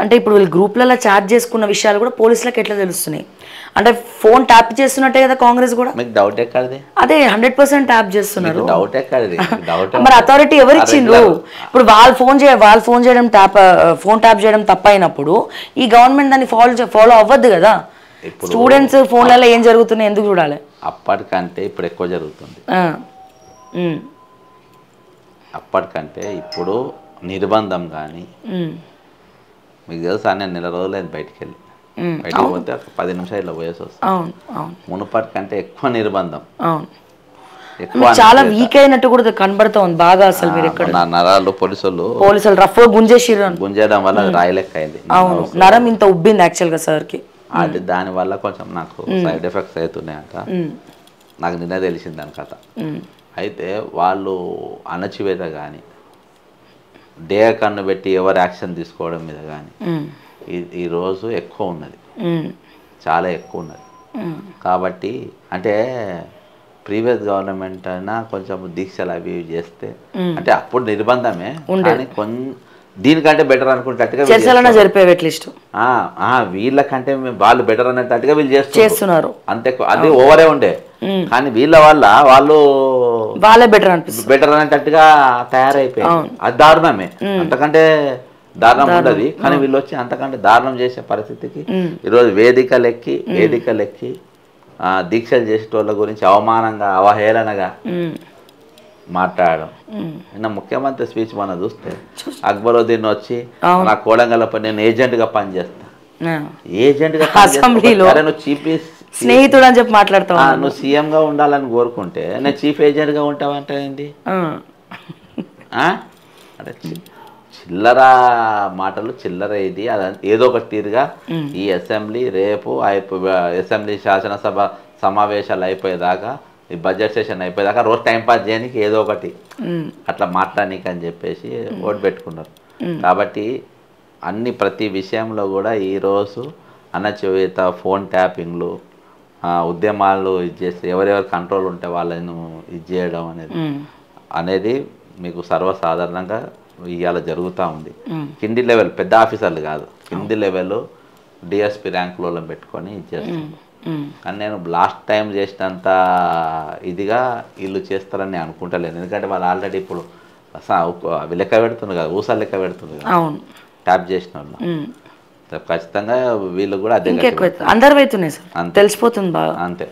అంటే ఇప్పుడు వీళ్ళు గ్రూప్లలో చాట్ చేసుకున్న విషయాలు కూడా పోలీసులకు ఎట్లా తెలుస్తున్నాయి? అంటే ఫోన్ ట్యాప్ చేస్తున్నట్టే కదా కాంగ్రెస్ కూడా. మీకు డౌట్ ఎక్కడిది? అదే 100% ట్యాప్ చేస్తున్నారు. డౌట్ ఎక్కడిది? డౌట్ మరి అథారిటీ ఎవరు ఇచ్చిండ్రు? ఇప్పుడు వాళ్ళు ఫోన్ చేయడం ఫోన్ ట్యాప్ చేయడం తప్పైనప్పుడు ఈ గవర్నమెంట్ దాన్ని ఫాలో అవ్వద్దు కదా. స్టూడెంట్స్ ఫోన్లలో ఏం జరుగుతున్నాయి ఎందుకు చూడాలి? అప్పటికంటే ఇప్పుడు ఎక్కువ జరుగుతుంది. అప్పటికంటే ఇప్పుడు నిర్బంధం కానీ మీకు తెలుసా, నేను నెల రోజులైంది బయటికి పోతే ఒక 10 నిమిషాలు ఇట్లా పోయేసి వస్తాను. మునుపటికంటే ఎక్కువ నిర్బంధం, చాలా వీక్ అయినట్టు కూడా కనబడుతోంది బాగా. అసలు మీరు ఎక్కడ నరాలు పోలీసులు రఫ్ గుంజేయడం వల్ల రాయలెక్క అయింది. అవును, నరం ఇంత ఉబ్బింది యాక్చువల్గా సార్కి. అది దానివల్ల కొంచెం నాకు సైడ్ ఎఫెక్ట్స్ అవుతున్నాయంట. నాకు నిన్న తెలిసింది దాని కథ. అయితే వాళ్ళు అణచివేత కానీ డే కన్ను పెట్టి ఎవరు యాక్షన్ తీసుకోవడం మీద కానీ ఈరోజు ఎక్కువ ఉన్నది, చాలా ఎక్కువ ఉన్నది. కాబట్టి అంటే ప్రీవియస్ గవర్నమెంట్ అయినా కొంచెం దీక్షలు అవి చేస్తే అంటే అప్పుడు నిర్బంధమే కానీ దీనికంటే బెటర్ అనుకునేటట్టుగా వీళ్ళకంటే వాళ్ళు బెటర్ అనేటట్టుగా వీళ్ళు చేస్తున్నారు. అంతే, అది ఓవరే ఉండే. కానీ వాళ్ళు బెటర్ అనేటట్టుగా తయారైపోయింది. అది దారుణమే, అంతకంటే దారుణం ఉండదు. కానీ వీళ్ళు వచ్చి అంతకంటే దారుణం చేసే పరిస్థితికి ఈరోజు వేదికలెక్కి దీక్షలు చేసేటోళ్ళ గురించి అవహేళనగా మాట్లాడడం. నిన్న ముఖ్యమంత్రి స్పీచ్ మనం చూస్తే అక్బరుద్దీన్ వచ్చి నా కోడంగల్పై నేను ఏజెంట్గా పనిచేస్తా, స్నేహితుడు అని చెప్పి మాట్లాడతావు. నువ్వు సీఎంగా ఉండాలని కోరుకుంటే నేను చీఫ్ ఏజెంట్గా ఉంటావంటే ఏంటి? అంటే చిల్లర మాటలు, చిల్లర ఇది ఏదో ఒక తీరుగా ఈ అసెంబ్లీ రేపు అసెంబ్లీ శాసనసభ సమావేశాలు అయిపోయేదాకా, ఈ బడ్జెట్ సెషన్ అయిపోయేదాకా రోజు టైంపాస్ చేయడానికి ఏదో ఒకటి అట్లా మాట్లాడనీకి అని చెప్పేసి ఓటు పెట్టుకున్నారు. కాబట్టి ప్రతి విషయంలో కూడా ఈరోజు అణచివేత, ఫోన్ ట్యాపింగ్లు, ఉద్యమాలు ఇది చేస్తే ఎవరెవరు కంట్రోల్ ఉంటే వాళ్ళను ఇది చేయడం అనేది మీకు సర్వసాధారణంగా ఇవాళ జరుగుతూ ఉంది. కింది లెవెల్ పెద్ద ఆఫీసర్లు కాదు, కింది లెవెల్ డిఎస్పీ ర్యాంకులలో పెట్టుకొని ఇది చేస్తాను. కానీ నేను లాస్ట్ టైం చేసినంత ఇదిగా వీళ్ళు చేస్తారని అనుకుంటలేను. ఎందుకంటే వాళ్ళు ఆల్రెడీ ఇప్పుడు లెక్క పెడుతున్నారు కదా, ఊసలు లెక్క పెడుతుంది కదా ట్యాప్ చేసిన వాళ్ళు. ఖచ్చితంగా వీళ్ళు కూడా అదే అందరు తెలిసిపోతుంది బాగా. అంతే.